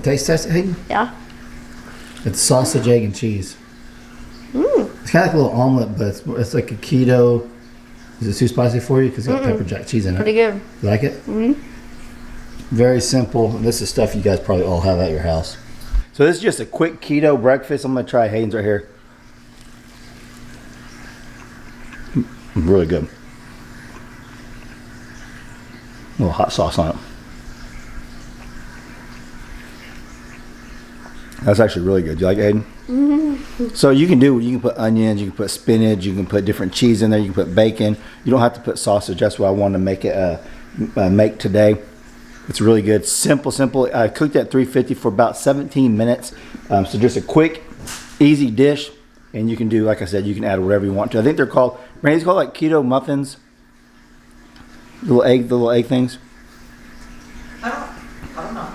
taste test, Hayden? Yeah. It's sausage, egg, and cheese. Mmm. It's kind of like a little omelet, but it's like a keto. Is it too spicy for you? Because it's got pepper jack cheese in it. Pretty good. You like it? Mm-hmm. Very simple. This is stuff you guys probably all have at your house. So this is just a quick keto breakfast. I'm going to try Hayden's right here. Really good. A little hot sauce on it. That's actually really good. Do you like it, Hayden? Mm-hmm. So you can put onions, you can put spinach, you can put different cheese in there, you can put bacon. You don't have to put sausage. That's what I wanted to make it make today. It's really good. Simple. I cooked at 350 for about 17 minutes. So just a quick, easy dish. And you can do, like I said, you can add whatever you want to. I think they're called, Randy's called like keto muffins. The little egg things. I don't know.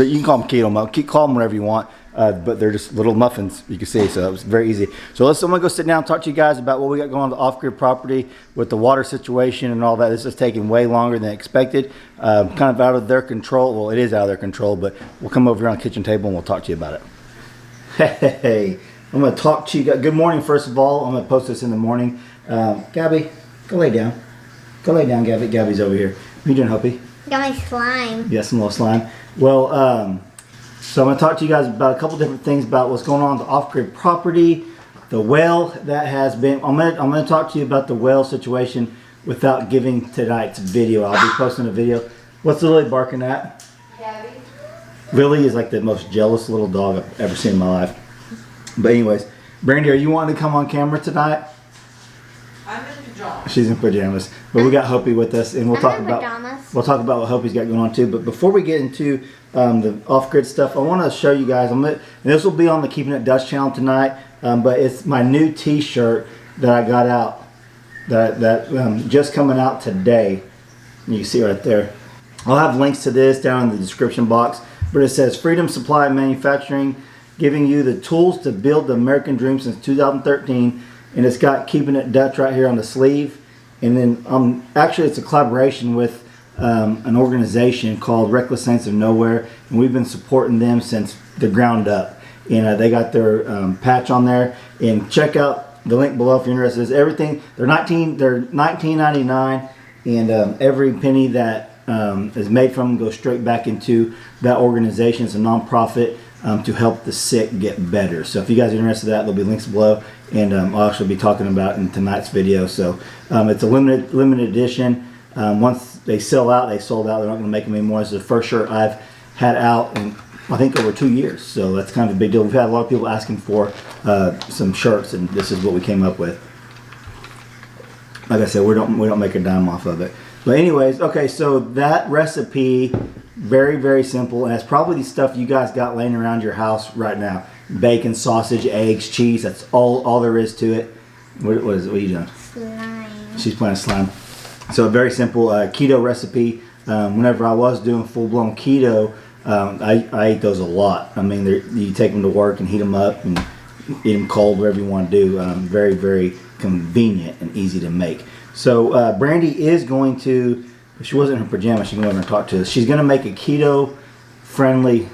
You can call them keto muffins. Call them whatever you want. But they're just little muffins, you can see. So it was very easy. So I'm going to go sit down and talk to you guys about what we got going on the off-grid property with the water situation and all that. This is taking way longer than expected. Kind of out of their control. Well, it is out of their control, but we'll come over here on the kitchen table and we'll talk to you about it. Hey. I'm going to talk to you guys. Good morning, first of all. I'm going to post this in the morning. Gabby, go lay down. Go lay down, Gabby. Gabby's over here. What are you doing, Hopi? Got my slime. Yeah, some little slime. Well, so I'm going to talk to you guys about a couple different things about what's going on with the off-grid property, the well that has been. I'm going to talk to you about the well situation without giving tonight's video. I'll be posting a video. What's Lily barking at? Gabby. Lily is like the most jealous little dog I've ever seen in my life. But anyways, Brandy, are you wanting to come on camera tonight? I'm in pajamas. She's in pajamas, but we got Hopi with us, and we'll talk about what Hopi's got going on too. But before we get into the off-grid stuff, I want to show you guys. And this will be on the Keeping It Dutch channel tonight. But it's my new T-shirt that I got out that just coming out today. You can see right there. I'll have links to this down in the description box. But it says Freedom Supply Manufacturing, giving you the tools to build the American dream since 2013, and it's got Keeping It Dutch right here on the sleeve. And then actually it's a collaboration with an organization called Reckless Saints of Nowhere, and we've been supporting them since the ground up. And they got their patch on there, and check out the link below if you're interested. It's everything. They're $19.99, and every penny that is made from them goes straight back into that organization. It's a nonprofit to help the sick get better. So if you guys are interested in that, there'll be links below, and I'll actually be talking about it in tonight's video. So it's a limited edition. Once they sell out, they sold out. They're not going to make them anymore. This is the first shirt I've had out in I think over 2 years. So that's kind of a big deal. We've had a lot of people asking for some shirts, and this is what we came up with. Like I said, we don't make a dime off of it. But anyways, okay, so that recipe, very, very simple, and it's probably the stuff you guys got laying around your house right now. Bacon, sausage, eggs, cheese, that's all there is to it. What are you doing? Slime. She's playing slime. So a very simple keto recipe. Whenever I was doing full-blown keto, I ate those a lot. I mean, you take them to work and heat them up and eat them cold, whatever you want to do. Very, very convenient and easy to make. So Brandy is going to, if she wasn't in her pajamas, she can go over and talk to us. She's going to make a keto-friendly,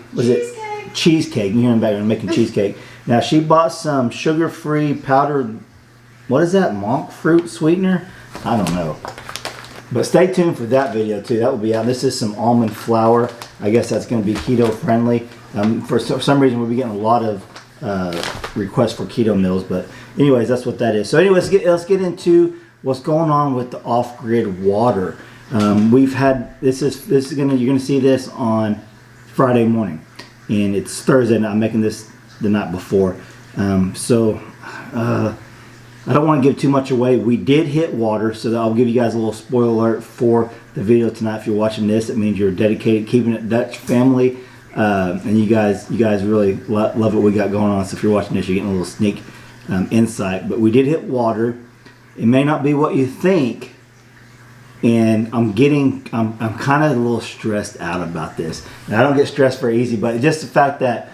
cheesecake. You hear in the background making cheesecake. Now she bought some sugar-free powdered, what is that, monk fruit sweetener? I don't know. But stay tuned for that video too. That will be out. This is some almond flour. I guess that's going to be keto-friendly. For some reason, we'll be getting a lot of requests for keto meals. But anyways, that's what that is. So anyways, let's get into what's going on with the off-grid water. We've had you're gonna see this on Friday morning, and it's Thursday night. I'm making this the night before, so I don't want to give too much away. We did hit water, so I'll give you guys a little spoiler alert for the video tonight. If you're watching this, it means you're dedicated Keeping It Dutch family, and you guys really love what we got going on. So if you're watching this, you're getting a little sneak insight. But we did hit water. It may not be what you think, and I'm kind of a little stressed out about this. And I don't get stressed very easy, but just the fact that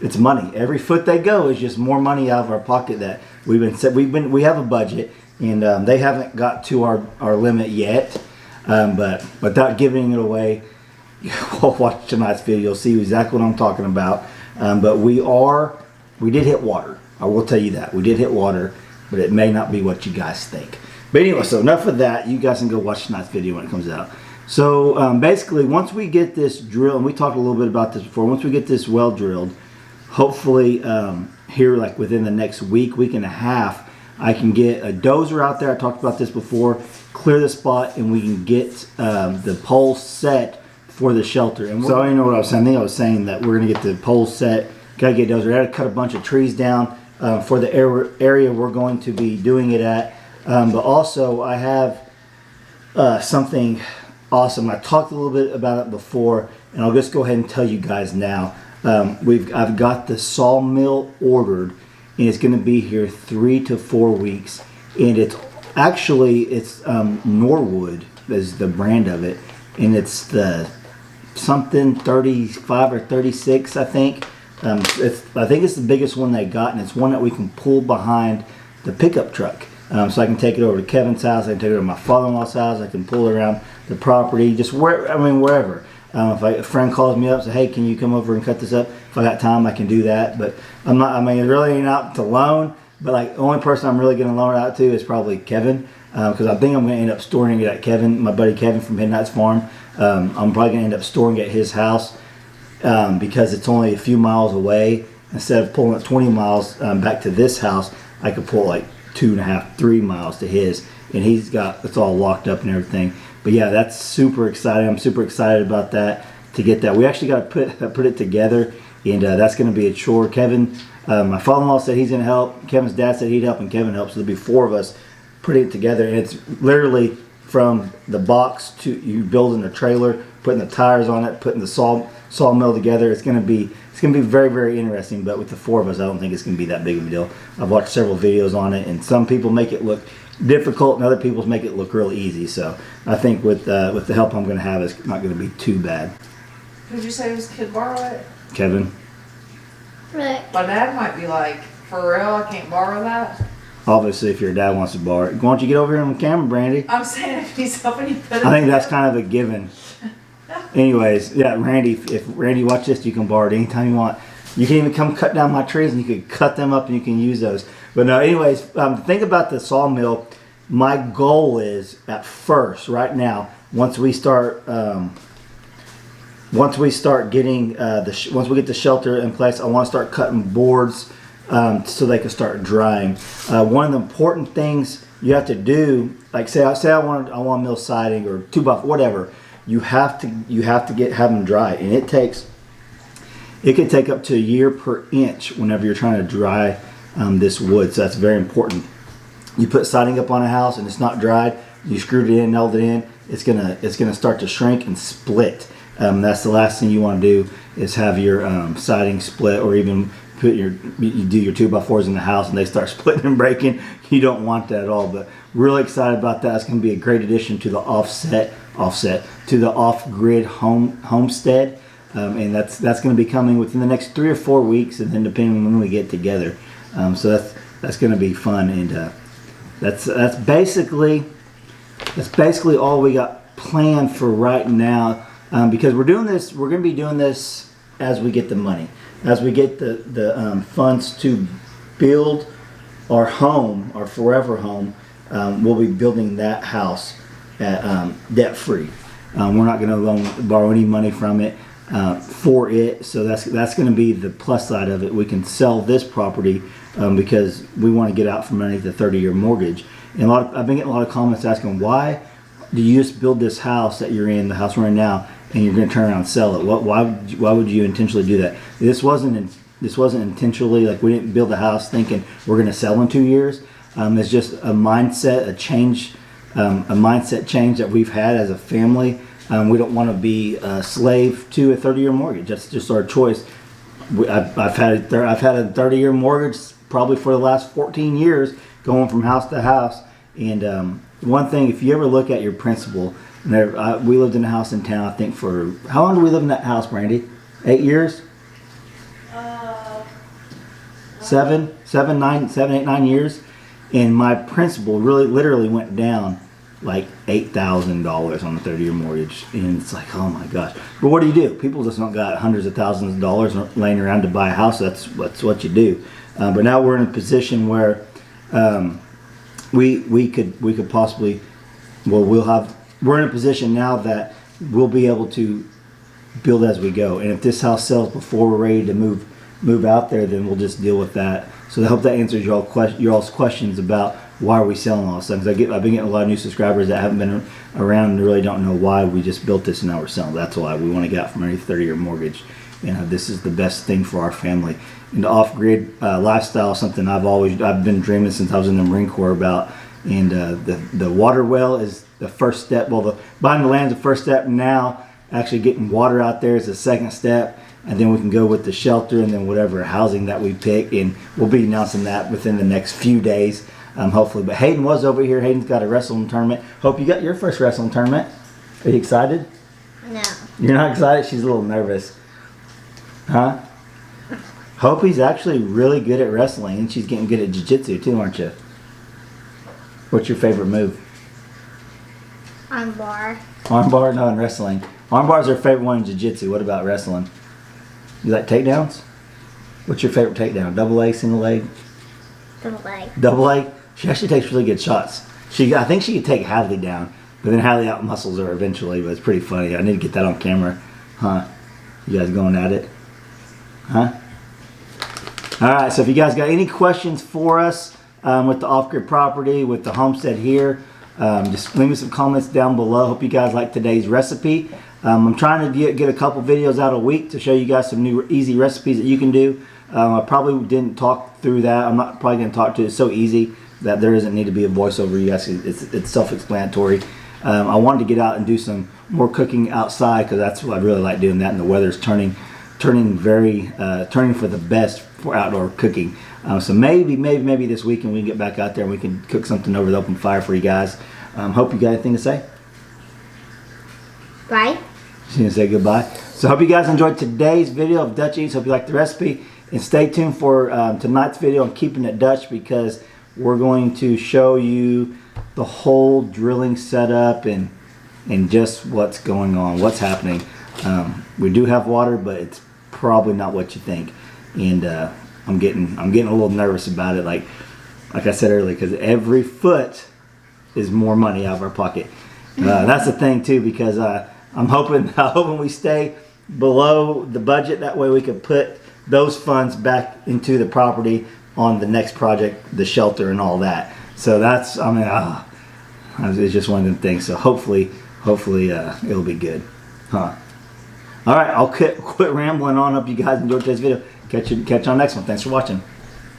it's money. Every foot they go is just more money out of our pocket that we have a budget, and they haven't got to our limit yet. But without giving it away, watch tonight's video. You'll see exactly what I'm talking about. But we did hit water. I will tell you that. We did hit water, but it may not be what you guys think. But anyway, so enough of that. You guys can go watch tonight's video when it comes out. So basically, once we get this drill, and we talked a little bit about this before, once we get this well drilled, hopefully here like within the next week and a half, I can get a dozer out there. I talked about this before. Clear the spot, and we can get the poles set for the shelter. And so I didn't know what I was saying. I think I was saying that we're gonna get the poles set. Gotta get dozer. I had to cut a bunch of trees down for the area we're going to be doing it at. But also I have something awesome. I talked a little bit about it before, and I'll just go ahead and tell you guys now. I've got the Sawmill ordered, and it's going to be here 3 to 4 weeks. And it's Norwood is the brand of it, and it's the something 35 or 36, I think. I think it's the biggest one they got, and it's one that we can pull behind the pickup truck. So I can take it over to Kevin's house. I can take it over to my father-in-law's house. I can pull it around the property, just wherever. If a friend calls me up and says, "Hey, can you come over and cut this up?" If I got time, I can do that. But I'm not. I mean, it really ain't out to loan. But like, the only person I'm really going to loan it out to is probably Kevin, because I think I'm going to end up storing it at my buddy Kevin from Midnight's Farm. I'm probably going to end up storing it at his house because it's only a few miles away. Instead of pulling it 20 miles back to this house, I could pull like 2.5, 3 miles to his, and it's all locked up and everything. But yeah, that's super exciting. I'm super excited about that, to get that. We actually got to put it together, and that's going to be a chore. Kevin, my father-in-law said he's going to help. Kevin's dad said he'd help, and Kevin helps. So there'll be 4 of us putting it together, and it's literally from the box to you building the trailer, putting the tires on it, putting the sawmill together. It's going to be very, very interesting. But with the 4 of us, I don't think it's going to be that big of a deal. I've watched several videos on it, and some people make it look difficult, and other people make it look real easy. So I think with the help I'm going to have, it's not going to be too bad. Who'd you say his kid borrow it? Kevin. Look. My dad might be like, for real, I can't borrow that? Obviously, if your dad wants to borrow it. Why don't you get over here on camera, Brandy? I'm saying if he's helping you put it I think that's kind of a given. Anyways, yeah, Randy, if Randy watch this, you can borrow it anytime you want. You can even come cut down my trees, and you can cut them up and you can use those. But no, anyways, think about the sawmill. My goal is, at first, right now, once we get once we get the shelter in place, I want to start cutting boards so they can start drying. One of the important things you have to do, like say I want to mill siding or 2x, whatever. You have to have them dry, and it can take up to a year per inch whenever you're trying to dry this wood. So that's very important. You put siding up on a house and it's not dried, you screwed it in, nailed it in, it's gonna start to shrink and split. That's the last thing you want to do, is have your siding split, or even you do your 2x4s in the house and they start splitting and breaking. You don't want that at all. But really excited about that. It's going to be a great addition to the offset to the off-grid homestead, and that's going to be coming within the next 3 or 4 weeks, and then depending on when we get together. So that's going to be fun, and that's basically all we got planned for right now. Because we're going to be doing this as we get the money, as we get the funds to build our home, our forever home. We'll be building that house at debt free. We're not going to borrow any money from it for it. So that's going to be the plus side of it. We can sell this property because we want to get out from underneath the 30-year mortgage. And I've been getting a lot of comments asking, why do you just build this house that you're in, the house we're in now, and you're going to turn around and sell it? Why would you intentionally do that? This wasn't intentionally, like, we didn't build a house thinking we're going to sell in 2 years. It's just a mindset change that we've had as a family. We don't want to be a slave to a 30-year mortgage. That's just our choice. I've had a 30-year mortgage probably for the last 14 years, going from house to house. And one thing, if you ever look at your principal, we lived in a house in town, I think, for, how long did we live in that house, Brandy? 8 years? 7, 8, 9 years. And my principal literally went down like $8,000 on a 30-year mortgage, and it's like, oh my gosh. But what do? People just don't got hundreds of thousands of dollars laying around to buy a house. That's what you do. But now we're in a position where we could possibly, we're in a position now that we'll be able to build as we go. And if this house sells before we're ready to move out there, then we'll just deal with that. So I hope that answers y'all's questions about why are we selling all this stuff. I've been getting a lot of new subscribers that haven't been around and really don't know why we just built this and now we're selling. That's why we want to get out from underneath 30-year mortgage. And this is the best thing for our family. And the off-grid lifestyle is something I've been dreaming since I was in the Marine Corps about. And the water well is the first step. Well, buying the land is the first step. Now actually getting water out there is the second step. And then we can go with the shelter and then whatever housing that we pick. And we'll be announcing that within the next few days, hopefully. But Hayden was over here. Hayden's got a wrestling tournament. Hope you got your first wrestling tournament. Are you excited? No. You're not excited? She's a little nervous. Huh? Hope he's actually really good at wrestling, and she's getting good at jiu-jitsu too, aren't you? What's your favorite move? Armbar. Armbar? No, in wrestling. Armbar is her favorite one in jiu-jitsu. What about wrestling? You like takedowns? What's your favorite takedown? Double leg, single leg? Double leg. Double leg? She actually takes really good shots. I think she could take Hadley down, but then Hadley out-muscles her eventually, but it's pretty funny. I need to get that on camera. Huh? You guys going at it? Huh? Alright, so if you guys got any questions for us with the off-grid property, with the homestead here, just leave me some comments down below. Hope you guys like today's recipe. I'm trying to get a couple videos out a week to show you guys some new easy recipes that you can do. I probably didn't talk through that. I'm not probably going to talk to it. It's so easy that there doesn't need to be a voiceover. You guys, it's self-explanatory. I wanted to get out and do some more cooking outside because that's what I really like doing that, and the weather's turning for the best for outdoor cooking. So maybe this weekend we can get back out there and we can cook something over the open fire for you guys. Hope you got anything to say? Bye. She's gonna say goodbye. So hope you guys enjoyed today's video of Dutch Eats. Hope you liked the recipe, and stay tuned for tonight's video on keeping it Dutch, because we're going to show you the whole drilling setup and just what's going on, what's happening. We do have water, but it's probably not what you think, and I'm getting a little nervous about it, like I said earlier, because every foot is more money out of our pocket. That's the thing too, because I'm hoping we stay below the budget. That way we can put those funds back into the property on the next project, the shelter and all that. So that's, it's just one of them things. So hopefully it'll be good. Huh? All right, I'll quit rambling on. Hope you guys enjoyed today's video. Catch you on the next one. Thanks for watching.